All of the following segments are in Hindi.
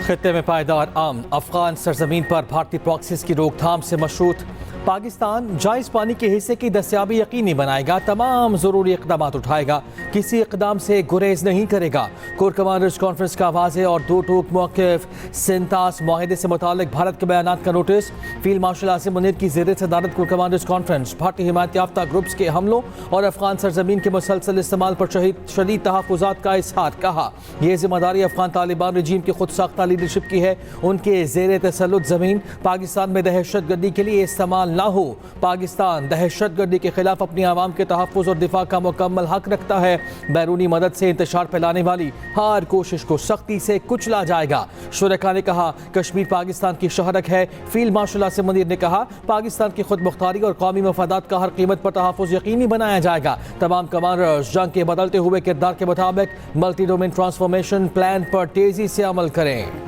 खित्ते में पायदार अमन, अफगान सरजमीन पर भारतीय प्रॉक्सीज की रोकथाम से मशरूत। पाकिस्तान जायज़ पानी के हिस्से की दस्तियाबी यकीनी बनाएगा, तमाम ज़रूरी इक़दाम उठाएगा, किसी इक़दाम से गुरेज नहीं करेगा। कोर कमांडर्स कॉन्फ्रेंस का आवाज़ और दो टोक मौक़िफ़। सिंतास माहिदे से मुतालिक भारत के बयानात का notice. Field marshal Asim Munir की ज़ेर सदारत कोर कमांडर्स कॉन्फ्रेंस भारतीय हिमायत याफ्ता ग्रुप्स के हमलों और अफगान सरजमीन के मुसलसल इस्तेमाल पर शदीद तहफ़्फ़ुज़ात का इज़हार। कहा यह ज़िम्मेदारी अफगान तालिबान रजीम की खुद साख्ता लीडरशिप की है। उनके ज़ेर तसल्लुत ज़मीन पाकिस्तान में दहशतगर्दी के लिए इस्तेमाल ना हो। पाकिस्तान दहशतगर्दी के खिलाफ अपनी आवाम के तहफ़्फ़ुज़ और दिफा का मुकम्मल हक रखता है। बैरूनी मदद से इंतशार फैलाने वाली हर कोशिश को सख्ती से कुचला जाएगा। शुरका ने कहा कश्मीर पाकिस्तान की शहरक है। फील्ड मार्शल आसिम मुनीर ने कहा पाकिस्तान की खुद मुख्तारी और कौमी मफादात का हर कीमत पर तहफ़्फ़ुज़ यकीनी बनाया जाएगा। तमाम कमांडर्स जंग के बदलते हुए किरदार के मुताबिक मल्टी डोमेन ट्रांसफॉर्मेशन प्लान पर तेज़ी से अमल करें।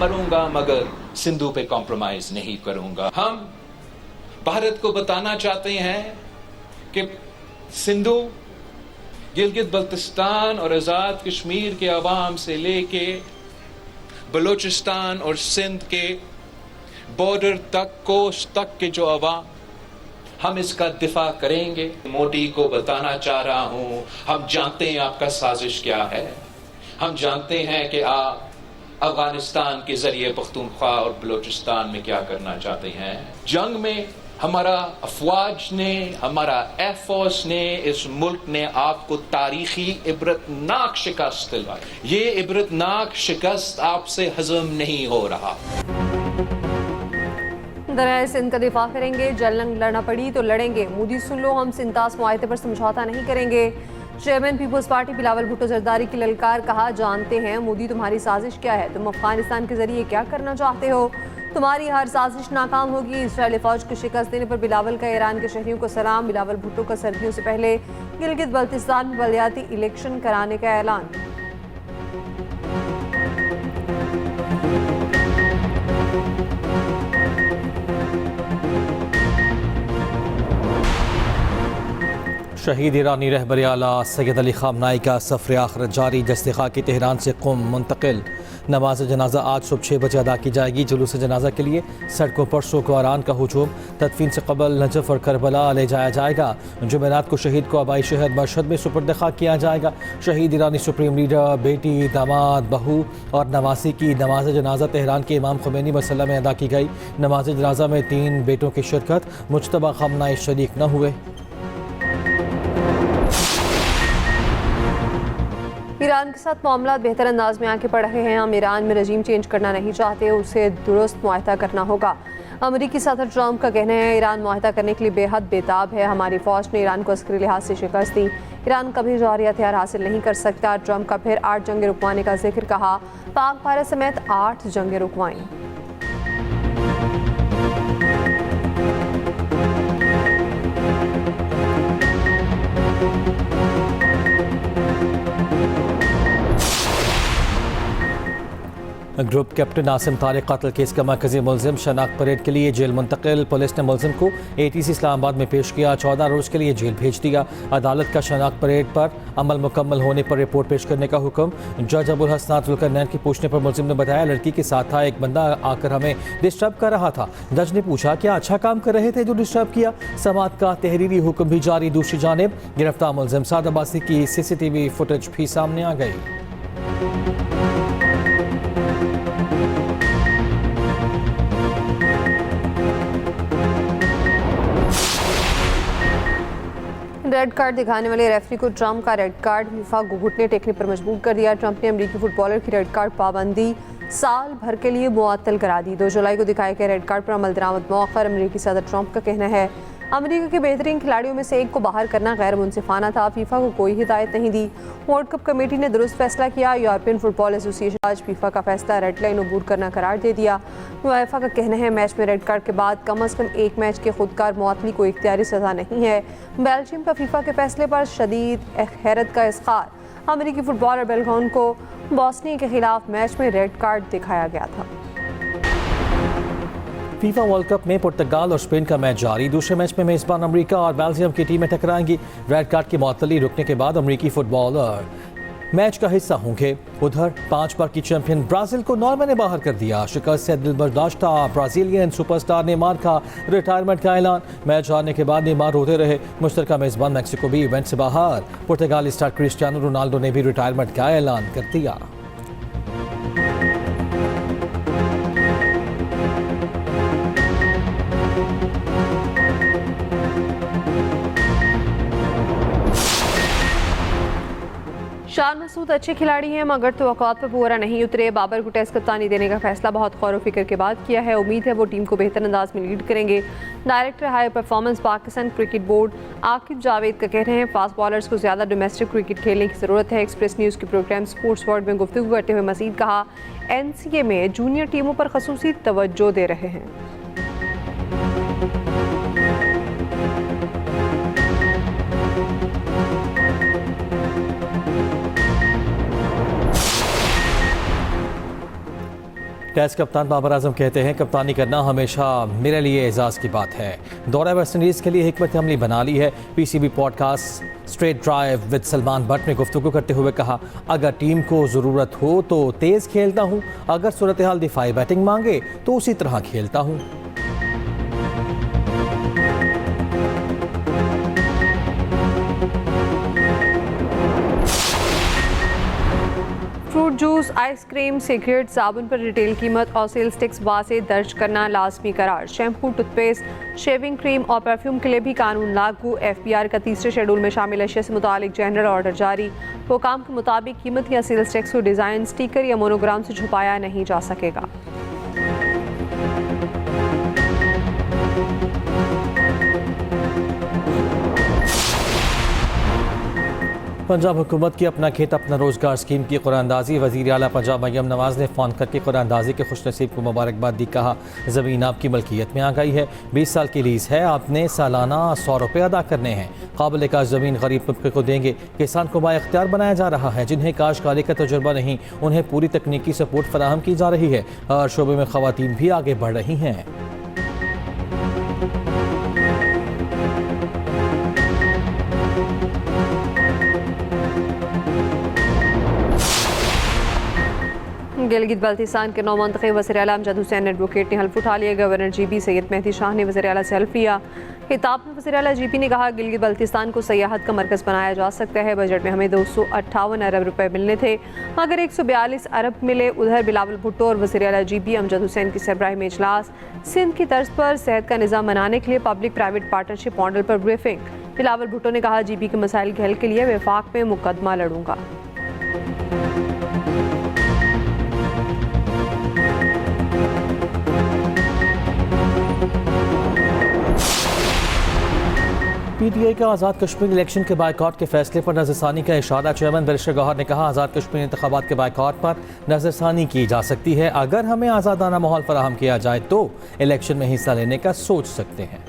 मरूंगा मगर सिंधु पे कॉम्प्रोमाइज नहीं करूंगा। हम भारत को बताना चाहते हैं कि सिंधु, गिलगित बल्तिस्तान और आज़ाद कश्मीर के अवाम से लेके बलूचिस्तान और सिंध के बॉर्डर तक, कोस्ट तक के जो अवाम, हम इसका दिफा करेंगे। मोदी को बताना चाह रहा हूं, हम जानते हैं आपका साजिश क्या है। हम जानते हैं कि आप अफगानिस्तान के जरिए पख्तूनख्वा और बलूचिस्तान में क्या करना चाहते हैं। जंग में हमारा अफवाज ने, हमारा एयरफोर्स ने, इस मुल्क ने आपको तारीखी इबरतनाक शिकस्त दिलवाई। ये इबरतनाक शिकस्त आपसे हजम नहीं हो रहा। दरियाए सिंध का दिफा करेंगे, जंग लड़ना पड़ी तो लड़ेंगे। मोदी सुन लो, हम सिंतास मुआहदे पर समझौता नहीं करेंगे। चेयरमैन पीपल्स पार्टी बिलावल भुट्टो जरदारी की ललकार। कहा जानते हैं मोदी तुम्हारी साजिश क्या है, तुम अफगानिस्तान के जरिए क्या करना चाहते हो। तुम्हारी हर साजिश नाकाम होगी। इजरायली फौज को शिकस्त देने पर बिलावल का ईरान के शहरियों को सलाम। बिलावल भुट्टो का सर्दियों से पहले गिलगित बल्तिस्तान में बलदियाती इलेक्शन कराने का ऐलान। शहीद ईरानी रहबर आला सैयद अली ख़ामनाई का सफ़र आखिरत जारी। जस्ते खाकी तेहरान से क़ुम मुंतकिल। नमाज जनाजा आज सुबह 6 बजे अदा की जाएगी। जुलूस जनाजा के लिए सड़कों पर शोकारान का हुजूम। तदफीन से कबल नजफ़ और करबला ले जाया जाएगा। जुमेरात को शहीद को आबाई शहर मशहद में सुपुर्द खाक किया जाएगा। शहीद ईरानी सुप्रीम लीडर, बेटी, दामाद, बहू और नवासी की नमाज जनाजा तेहरान के इमाम खुमैनी मसल्ला में अदा की गई। नमाज जनाजा में 3 बेटों की शिरकत। मुज्तबा ख़ामनाई शरीक न हुए। ईरान के साथ मामला बेहतर अंदाज में आके पड़ रहे हैं। हम ईरान में रजीम चेंज करना नहीं चाहते, उसे दुरुस्त मुआहदा करना होगा। अमरीकी सदर ट्रंप का कहना है ईरान मुआहदा करने के लिए बेहद बेताब है। हमारी फौज ने ईरान को अस्करी लिहाज से शिकस्त दी। ईरान कभी जौहरी हथियार हासिल नहीं कर सकता। ट्रंप का फिर 8 जंगें रुकवाने का जिक्र। कहा पाक भारत समेत 8 जंगें रुकवाएं। ग्रुप कैप्टन आसिम तारिक कत्ल केस का मरकजी मुलजिम शनाख्त परेड के लिए जेल मुंतकिल। पुलिस ने मुलजिम को ATC इस्लामाबाद में पेश किया। 14 रोज़ के लिए जेल भेज दिया। अदालत का शनाख्त परेड पर अमल मुकम्मल होने पर रिपोर्ट पेश करने का हुक्म। जज अबुल हसनात जुल्करनैन की पूछने पर मुलजिम ने बताया लड़की के साथ था, एक बंदा आकर हमें डिस्टर्ब कर रहा था। जज ने पूछा क्या अच्छा काम कर रहे थे जो डिस्टर्ब किया। समात का तहरीरी हुक्म भी जारी। दूसरी जानिब गिरफ्तार मुलजिम साद अब्बासी की CCTV फुटेज भी सामने आ गई। रेड कार्ड दिखाने वाले रेफरी को ट्रंप का रेड कार्ड फीफा को घुटने टेकने पर मजबूर कर दिया। ट्रंप ने अमेरिकी फुटबॉलर की रेड कार्ड पाबंदी साल भर के लिए मुअत्तल करा दी। 2 जुलाई को दिखाए गए रेड कार्ड पर अमल दरामद मौखर। अमेरिकी सदर ट्रंप का कहना है अमेरिका के बेहतरीन खिलाड़ियों में से एक को बाहर करना गैर मुनसिफाना था। फीफा को कोई हिदायत नहीं दी। वर्ल्ड कप कमेटी ने दुरुस्त फैसला किया। यूरोपियन फुटबॉल एसोसिएशन आज फीफा का फैसला रेड लाइन अबूर करना करार दे दिया। यूएफा का कहना है मैच में रेड कार्ड के बाद कम अज़ कम एक मैच के खुदकार मुअत्तली को इख्तियारी सज़ा नहीं है। बेल्जियम का फीफा के फैसले पर शदीद हैरत का इज़हार। अमेरिकी फुटबॉलर बेलगोन को बॉस्निया के खिलाफ मैच में रेड कार्ड दिखाया गया था। फीफा वर्ल्ड कप में पुर्तगाल और स्पेन का मैच जारी। दूसरे मैच में मेजबान अमेरिका और बेल्जियम की टीमें टकराएंगी। रेड कार्ड की मुअत्तली रुकने के बाद अमेरिकी फुटबॉलर मैच का हिस्सा होंगे। उधर 5 बार की चैंपियन ब्राजील को नॉर्वे ने बाहर कर दिया। शिकस्त से दिलबर्दाश्ता ब्राजीलियन सुपरस्टार नेमार का रिटायरमेंट का ऐलान। मैच हारने के बाद नेमार रोते रहे। मुश्तरका मेजबान मैक्सिको भी इवेंट से बाहर। पुर्तगाली स्टार क्रिस्टियानो रोनाल्डो ने भी रिटायरमेंट का ऐलान कर दिया। शान मसूद अच्छे खिलाड़ी हैं मगर तवक्कुआत पर पूरा नहीं उतरे। बाबर को टेस्ट कप्तानी देने का फैसला बहुत गौर व फिक्र के बाद किया है। उम्मीद है वो टीम को बेहतर अंदाज में लीड करेंगे। Director high performance Pakistan cricket board Aqib Javed का कह रहे हैं फास्ट बॉलर्स को ज़्यादा डोमेस्टिक क्रिकेट खेलने की ज़रूरत है। एक्सप्रेस न्यूज़ के प्रोग्राम स्पोर्ट्स वर्ल्ड में गुफ्तगू करते हुए मजीद कहा NCA में जूनियर टीमों पर खसूसी तवज्जो दे रहे हैं। टेस्ट कप्तान बाबर आजम कहते हैं कप्तानी करना हमेशा मेरे लिए एजाज़ की बात है। दौरा वेस्ट इंडीज़ के लिए हिकमत अमली बना ली है। PCB podcast straight drive with Salman Bhatt में गुफ्तगू करते हुए कहा अगर टीम को ज़रूरत हो तो तेज़ खेलता हूँ, अगर सूरत हाल दिफाई बैटिंग मांगे तो उसी तरह खेलता हूँ। फ्रूट जूस, आइसक्रीम, सिगरेट, साबुन पर रिटेल कीमत और सेल्स टैक्स वासे दर्ज करना लाजमी करार। शैम्पू, टूथपेस्ट, शेविंग क्रीम और परफ्यूम के लिए भी कानून लागू। FBR का तीसरे शेड्यूल में शामिल अशिया से मुतालिक जनरल ऑर्डर जारी। हुकाम के मुताबिक कीमत या सेल्स टैक्स को डिज़ाइन, स्टिकर या मोनोग्राम से छुपाया नहीं जा सकेगा। पंजाब हुकूमत की अपना खेत अपना रोज़गार स्कीम की कुरानंदाजी। वज़ीर आला पंजाब मरियम नवाज़ ने फ़ोन करके कुरानंदाजी के खुशनसीब को मुबारकबाद दी। कहा ज़मीन आपकी मलकियत में आ गई है, 20 साल की लीज़ है, आपने सालाना 100 रुपये अदा करने हैं। काबिल काश ज़मीन गरीब तबके को देंगे। किसान को बाइख्तियार बनाया जा रहा है। जिन्हें काश्तकारी का तजुर्बा नहीं उन्हें पूरी तकनीकी सपोर्ट फराहम की जा रही है। हर शोबे में ख़वातीन भी आगे बढ़ रही हैं। गिलगित बल्तिस्तान के नौमंतखब वज़ीर आला अमजद हुसैन एडवोकेट ने हल्फ उठा लिया। गवर्नर GB सैयद मेहदी शाह ने वज़ीर आला से हल्फ लिया। खिताब में वज़ीर आला GB ने कहा गिलगित बल्तिस्तान को सयाहत का मरकज़ बनाया जा सकता है। बजट में हमें 258 अरब रुपए मिलने थे, अगर 142 अरब मिले। उधर बिलावल भुट्टो और वज़ीर आला GB अमजद हुसैन की सरबराही में इजलास। सिंध की तर्ज पर सेहत का निज़ाम बनाने के लिए पब्लिक प्राइवेट पार्टनरशिप मॉडल पर ब्रीफिंग। बिलावल भुट्टो ने कहा GB के मसाइल के हल के लिए वफाक में मुकदमा लड़ूंगा। PTI का आज़ाद कश्मीर इलेक्शन के बाइकॉट के फैसले पर नज़रसानी का इशारा। चेयरमैन बैरिस्टर गौहर ने कहा आज़ाद कश्मीर इंतखाबात के बाइकॉट पर नज़रसानी की जा सकती है। अगर हमें आज़ादाना माहौल फराहम किया जाए तो इलेक्शन में हिस्सा लेने का सोच सकते हैं।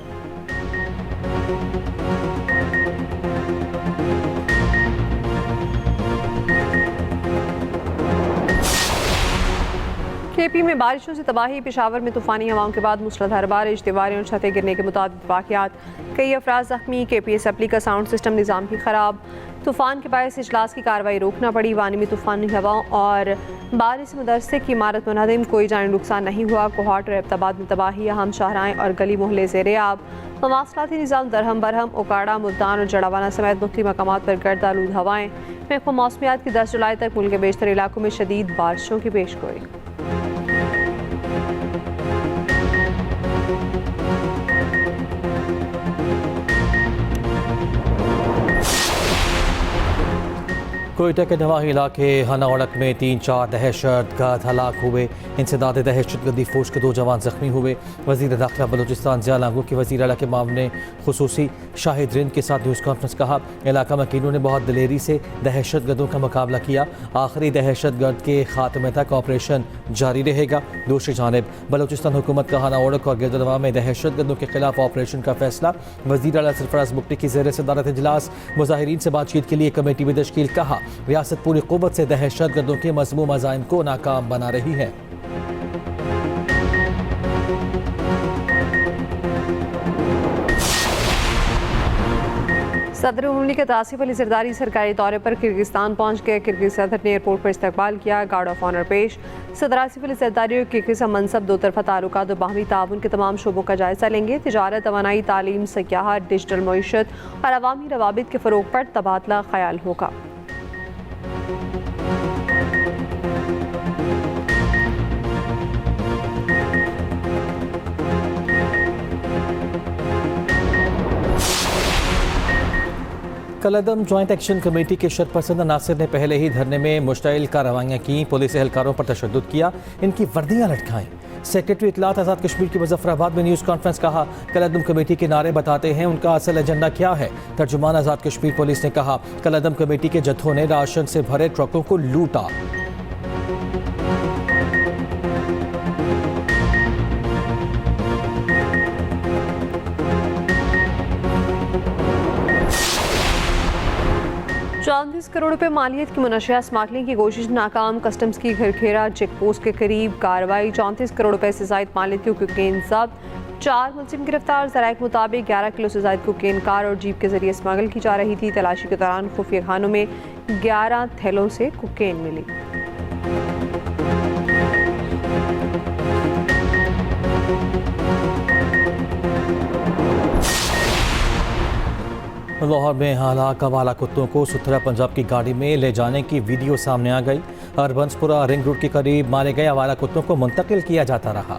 KP में बारिशों से तबाही। पेशावर में तूफानी हवाओं के बाद मूसलाधार बारिश, दीवारें और छतें गिरने के मुताबिक वाक़यात। कई अफराद जख्मी। KP असम्बली का साउंड सिस्टम निज़ाम भी ख़राब। तूफ़ान के बायस इजलास की कार्रवाई रोकना पड़ी। वानी में तूफ़ानी हवाओं और बारिश मदरसे की इमारत मुनहदम, कोई जानी नुकसान नहीं हुआ। कोहाट और एबटाबाद में तबाही। अहम शाहराएँ और गली मोहल्ले ज़ेरे आब। मवासलाती निज़ाम दरहम बरहम। ओकाड़ा, मुल्तान और जड़ावाना समेत मुख्तलिफ मकामात पर गर्द आलूद हवाएँ। महकमा मौसमियात की 10 जुलाई तक मुल्क के बेशतर इलाकों में शदीद बारिशों की पेशगोई। कोयटा के नवाही इलाके हनावड़क में 3-4 दहशतगर्द हलाक हुए। इंसदाद दहशतगर्दी फौज के 2 जवान जख्मी हुए। वज़ीर दाखिला बलूचिस्तान ज़िया लागू की वज़ीर आला के मामले खुसूसी शाहिद रिंद के साथ न्यूज़ कॉन्फ्रेंस। कहा इलाका मकीनों ने बहुत दिलेरी से दहशतगर्दों का मुकाबला किया। आखिरी दहशतगर्द के खात्मे तक ऑपरेशन जारी रहेगा। दूसरी जानिब बलूचिस्तान हुकूमत का हनावड़क और गिरदनवा में दहशतगर्दों के खिलाफ ऑपरेशन का फैसला। वज़ीर आला सरफराज बुगटी की ज़ेर सदारत इजलास। मुजाहिरीन से बातचीत के लिए कमेटी भी तश्कील। कहा रियासत पूरी क़ुव्वत से दहशतगर्दों के मज़मूम अज़ाइम को नाकाम बना रही है। सदर मुमलिकत आसिफ अली जरदारी सरकारी दौरे पर किर्गिस्तान पहुंच गए। किर्गिज सदर ने एयरपोर्ट पर इस्तकबाल किया, गार्ड ऑफ ऑनर पेश। सदर आसिफ अली जरदारी और किर्गिज मनसब दो तरफा ताल्लुकात और बाहमी ताउन के तमाम शोबों का जायजा लेंगे। तिजारत, तवानाई, तालीम, सियाहत, डिजिटल मईशत और अवामी रवाबित के फ़रोग पर तबादला ख्याल होगा। कलअदम जॉइंट एक्शन कमेटी के शरपसंद नासिर ने पहले ही धरने में मुश्तइल कार्रवाइयाँ की, पुलिस एहलकारों पर तशद्दुद किया, इनकी वर्दियाँ लटकाएं। सेक्रेटरी इत्तलात आज़ाद कश्मीर की मुजफ्फराबाद में न्यूज़ कॉन्फ्रेंस कहा, कलअदम कमेटी के नारे बताते हैं उनका असल एजेंडा क्या है। तर्जुमान आज़ाद कश्मीर पुलिस ने कहा, कलअदम कमेटी के जत्थों ने राशन से भरे ट्रकों को लूटा। ₹34 करोड़ रुपए मालियत की मुनशिया स्मगलिंग की कोशिश नाकाम। कस्टम्स की घरखेरा चेक पोस्ट के करीब कार्रवाई। 34 करोड़ रुपए से ज़ायद मालियत की कोकेन जब्त। 4 मुलजिम गिरफ्तार। ज़राए के मुताबिक 11 किलो से ज़ायद कोकेन कार और जीप के जरिए स्मगल की जा रही थी। तलाशी के दौरान खुफिया खानों में 11 थैलों से कोकेन मिली। लाहौर में हालाक आवारा कुत्तों को सुथरा पंजाब की गाड़ी में ले जाने की वीडियो सामने आ गई। हरबंसपुरा रिंग रोड के करीब मारे गए आवारा कुत्तों को मुंतकिल किया जाता रहा।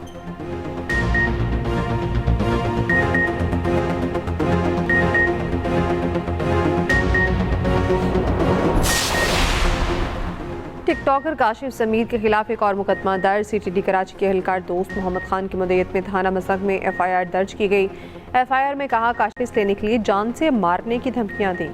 टिकटॉकर काशिफ समीर के खिलाफ एक और मुकदमा दर्ज। CTD कराची के एहलकार दोस्त मोहम्मद खान की मुद्दत में थाना मसक में FIR दर्ज की गई। FIR में कहा, काशिफ लेने के लिए जान से मारने की धमकियां दी।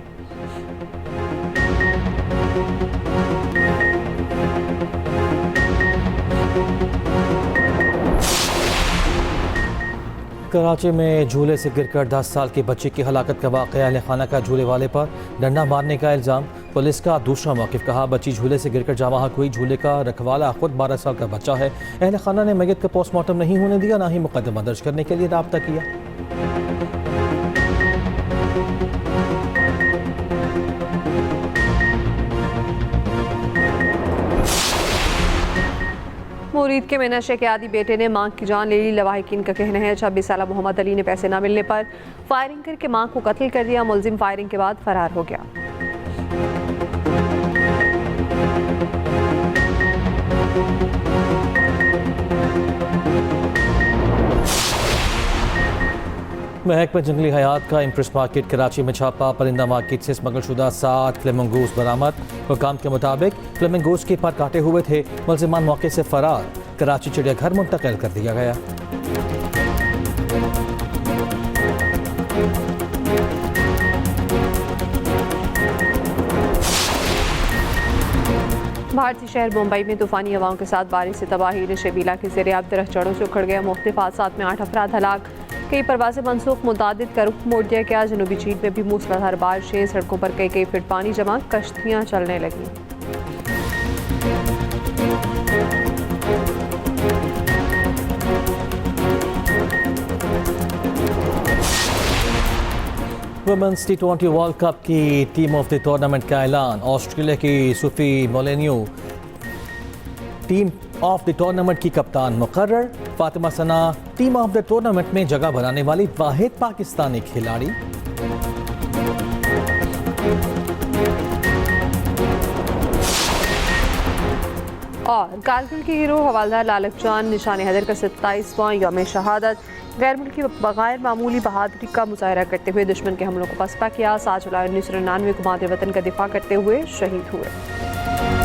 कराची में झूले से गिरकर 10 साल की बच्ची की हलाकत का वाक़या। अहलखाना का झूले वाले पर डंडा मारने का इल्ज़ाम। पुलिस का दूसरा मौक़िफ़, कहा बच्ची झूले से गिरकर जाँ बहक हुई। झूले का रखवाला खुद 12 साल का बच्चा है। अहलखाना ने मैयत का पोस्टमार्टम नहीं होने दिया, ना ही मुकदमा दर्ज करने के लिए राब्ता किया। मुरीद के में नशे के आदि बेटे ने मां की जान ले ली। लवाहिकीन का कहना है 26 साल मोहम्मद अली ने पैसे न मिलने पर फायरिंग करके मां को कत्ल कर दिया। मुलजिम फायरिंग के बाद फरार हो गया। महक में जंगली हयात का इम्प्रेस मार्केट कराची में छापा। परिंदा मार्केट से स्मगल शुदा 7 फ्लेमिंगोस बरामद। हुकाम के मुताबिक फ्लेमिंगोस के पर काटे हुए थे। मुलजिमान मौके से फरार। कराची चिड़ियाघर मुंतकिल कर दिया गया। भारतीय शहर मुंबई में तूफानी हवाओं के साथ बारिश से तबाही। नशेबीला के ज़रिए अब दरख्त जड़ों से उखड़ गया। मुख्तलिफ हादसात में 8 अफराद हलाक। कई परवाज़ें मनसूख। मुतादिद का रुख मोड़ दिया गया। जनूबी चीन में भी मूसलाधार बारिशें। सड़कों पर कई फीट पानी जमा। कश्तियाँ चलने लगी। वुमेन्स T20 वर्ल्ड कप की टीम ऑफ द टूर्नामेंट का ऐलान। ऑस्ट्रेलिया की Sophie Molineux team of the tournament की कप्तान मुकर्रर। Fatima Sana team of the tournament में जगह बनाने वाली वाहिद पाकिस्तानी खिलाड़ी। और कारगिल के हीरो हवालदार लालक जान निशान हैदर का 27वां यौम शहादत। गैर मुल्की बगैर मामूली बहादुरी का मुजाहरा करते हुए दुश्मन के हमलों को पसपा किया। 7 जुलाई 1999 को मादर वतन का दिफा करते हुए शहीद हुए।